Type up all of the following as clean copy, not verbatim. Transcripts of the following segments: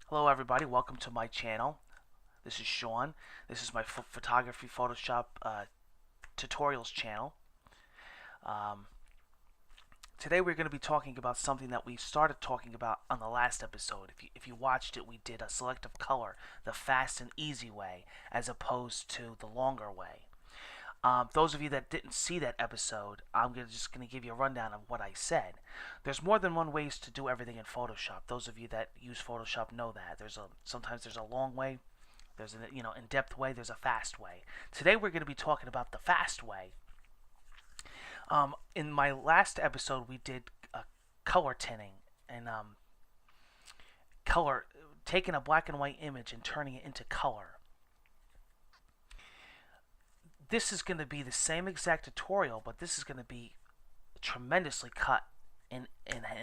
Hello everybody, welcome to my channel. This is Sean. This is my photography Photoshop tutorials channel. Um, Today we're going to be talking about something that we started talking about on the last episode. If you watched it, we did a selective color, the fast and easy way, as opposed to the longer way. Those of you that didn't see that episode, I'm just going to give you a rundown of what I said. There's more than one ways to do everything in Photoshop. Those of you that use Photoshop know that. Sometimes there's a long way, there's an in-depth way, there's a fast way. Today we're going to be talking about the fast way. In my last episode, we did color tinting and taking a black and white image and turning it into color. This is going to be the same exact tutorial, but this is going to be tremendously cut in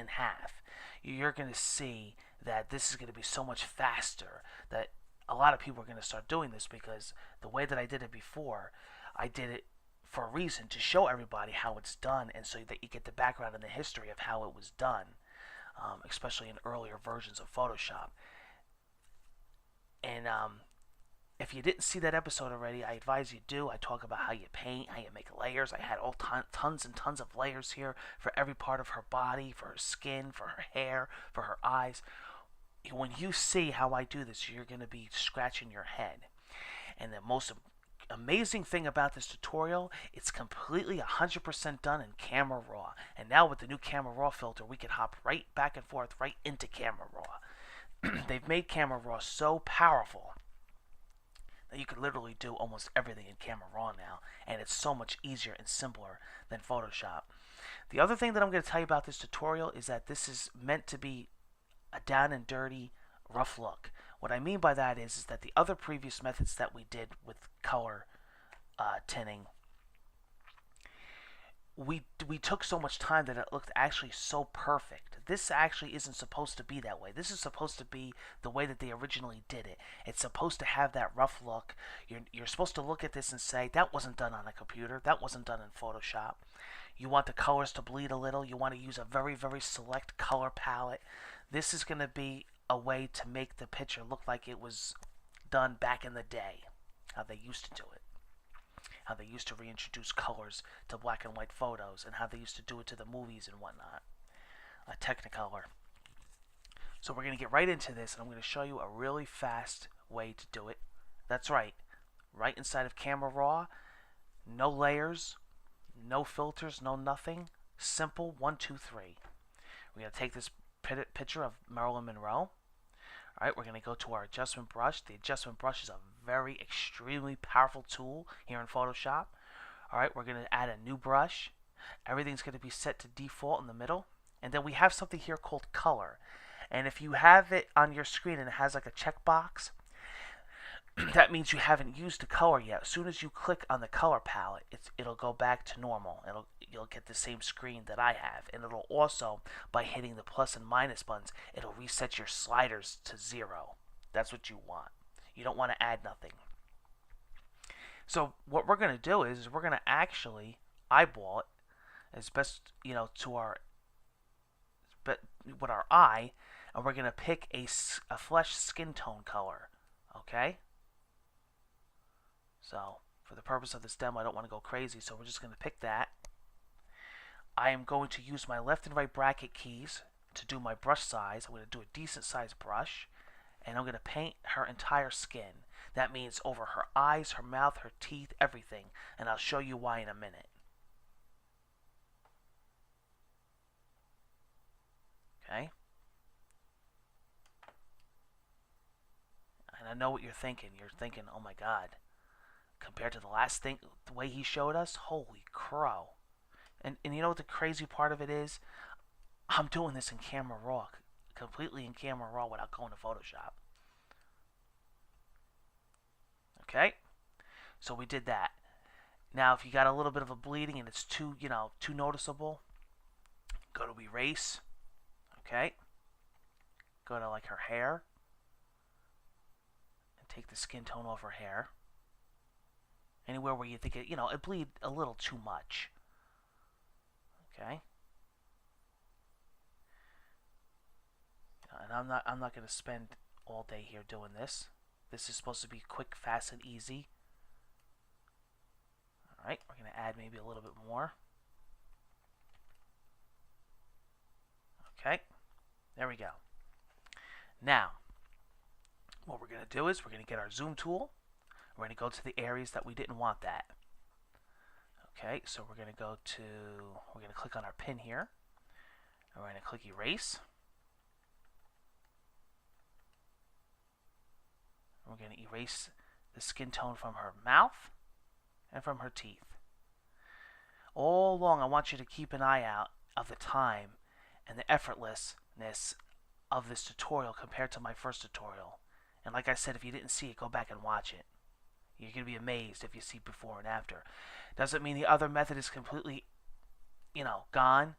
half. You're going to see that this is going to be so much faster that a lot of people are going to start doing this, because the way that I did it before, I did it for a reason, to show everybody how it's done, and so that you get the background and the history of how it was done, especially in earlier versions of Photoshop. And if you didn't see that episode already, I advise you do. I talk about how you paint, how you make layers. I had tons and tons of layers here for every part of her body, for her skin, for her hair, for her eyes. When you see how I do this, you're going to be scratching your head. And the most amazing thing about this tutorial, it's completely 100% done in Camera Raw. And now with the new Camera Raw filter, we can hop right back and forth right into Camera Raw. They've made Camera Raw so powerful that you can literally do almost everything in Camera Raw now, and it's so much easier and simpler than Photoshop. The other thing that I'm going to tell you about this tutorial is that this is meant to be a down and dirty, rough look. What I mean by that is that the other previous methods that we did with color tinting, we took so much time that it looked actually so perfect. This actually isn't supposed to be that way. This is supposed to be the way that they originally did it. It's supposed to have that rough look. You're supposed to look at this and say, that wasn't done on a computer. That wasn't done in Photoshop. You want the colors to bleed a little. You want to use a very, very select color palette. This is going to be a way to make the picture look like it was done back in the day, how they used to do it, how they used to reintroduce colors to black and white photos, and how they used to do it to the movies and whatnot, a Technicolor. So we're going to get right into this, and I'm going to show you a really fast way to do it. That's right inside of Camera Raw, no layers, no filters, no nothing, simple 1, 2, 3. We're going to take this picture of Marilyn Monroe. Alright, we're going to go to our adjustment brush. The adjustment brush is a very extremely powerful tool here in Photoshop. Alright, we're going to add a new brush. Everything's going to be set to default in the middle. And then we have something here called color. And if you have it on your screen and it has like a checkbox, that means you haven't used the color yet. As soon as you click on the color palette, it'll go back to normal. You'll get the same screen that I have, and it'll also, by hitting the plus and minus buttons, it'll reset your sliders to 0. That's what you want. You don't want to add nothing. So what we're going to do is we're going to actually eyeball it as best to our with our eye, and we're going to pick a flesh skin tone color. Okay. So, for the purpose of this demo, I don't want to go crazy, so we're just going to pick that. I am going to use my left and right bracket keys to do my brush size. I'm going to do a decent sized brush, and I'm going to paint her entire skin. That means over her eyes, her mouth, her teeth, everything, and I'll show you why in a minute. Okay? And I know what you're thinking. You're thinking, oh my god, compared to the last thing, the way he showed us, holy crow. And you know what the crazy part of it is? I'm doing this in Camera Raw, completely in Camera Raw without going to Photoshop. Okay? So we did that. Now if you got a little bit of a bleeding and it's too noticeable, go to erase. Okay? Go to like her hair. And take the skin tone off her hair. Anywhere where you think it bleed a little too much. Okay. And I'm not going to spend all day here doing this. This is supposed to be quick, fast, and easy. Alright, we're going to add maybe a little bit more. Okay, there we go. Now, what we're going to do is we're going to get our zoom tool. We're going to go to the areas that we didn't want that. Okay, so we're going to click on our pin here. And we're going to click erase. We're going to erase the skin tone from her mouth and from her teeth. All along, I want you to keep an eye out of the time and the effortlessness of this tutorial compared to my first tutorial. And like I said, if you didn't see it, go back and watch it. You're going to be amazed if you see before and after. Doesn't mean the other method is completely, gone.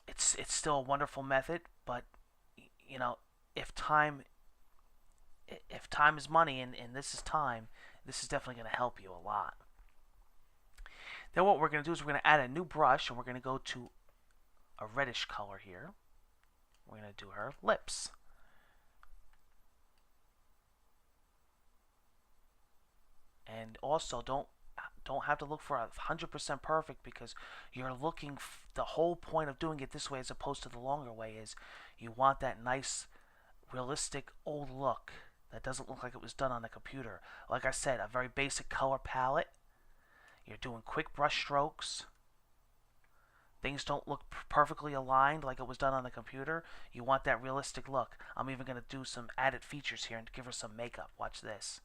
It's still a wonderful method, but if time is money and this is time, this is definitely going to help you a lot. Then what we're going to do is we're going to add a new brush, and we're going to go to a reddish color here. We're going to do her lips. And also, don't have to look for 100% perfect, because you're looking. The whole point of doing it this way, as opposed to the longer way, is you want that nice, realistic old look that doesn't look like it was done on a computer. Like I said, a very basic color palette. You're doing quick brush strokes. Things don't look perfectly aligned like it was done on a computer. You want that realistic look. I'm even going to do some added features here and give her some makeup. Watch this.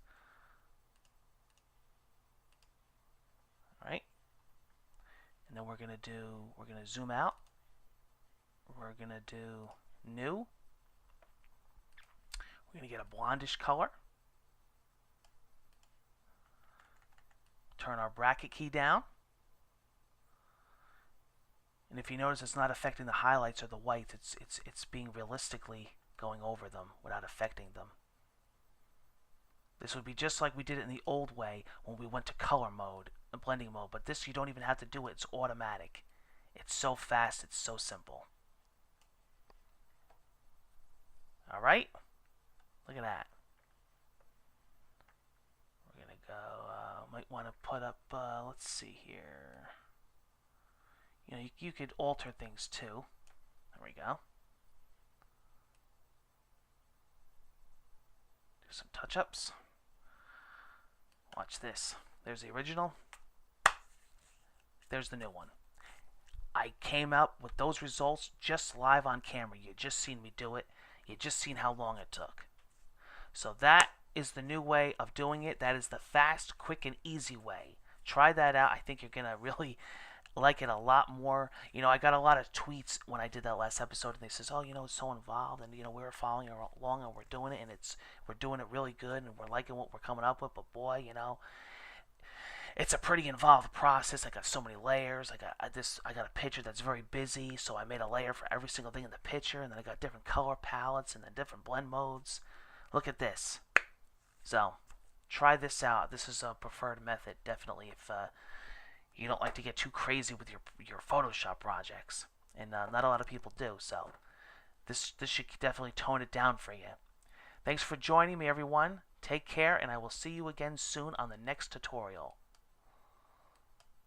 Alright. And then we're going to zoom out. We're going to do new. We're going to get a blondish color. Turn our bracket key down. And if you notice, it's not affecting the highlights or the whites. It's being realistically going over them without affecting them. This would be just like we did it in the old way when we went to color mode and blending mode. But this, you don't even have to do it. It's automatic. It's so fast. It's so simple. All right. Look at that. We're going to go, might want to put up, let's see here. You could alter things too. There we go. Do some touch-ups. Watch this. There's the original. There's the new one. I came out with those results just live on camera. You just seen me do it. You just seen how long it took. So that is the new way of doing it. That is the fast, quick, and easy way. Try that out. I think you're going to really like it a lot more. I got a lot of tweets when I did that last episode, and they says, oh, it's so involved, and we were following along, and we're doing it, and we're doing it really good, and we're liking what we're coming up with. But boy, it's a pretty involved process. I got so many layers. I got a picture that's very busy, so I made a layer for every single thing in the picture, and then I got different color palettes and then different blend modes. Look at this. So try this out. This is a preferred method, definitely, if you don't like to get too crazy with your Photoshop projects, and not a lot of people do. So this should definitely tone it down for you. Thanks for joining me, everyone. Take care, and I will see you again soon on the next tutorial.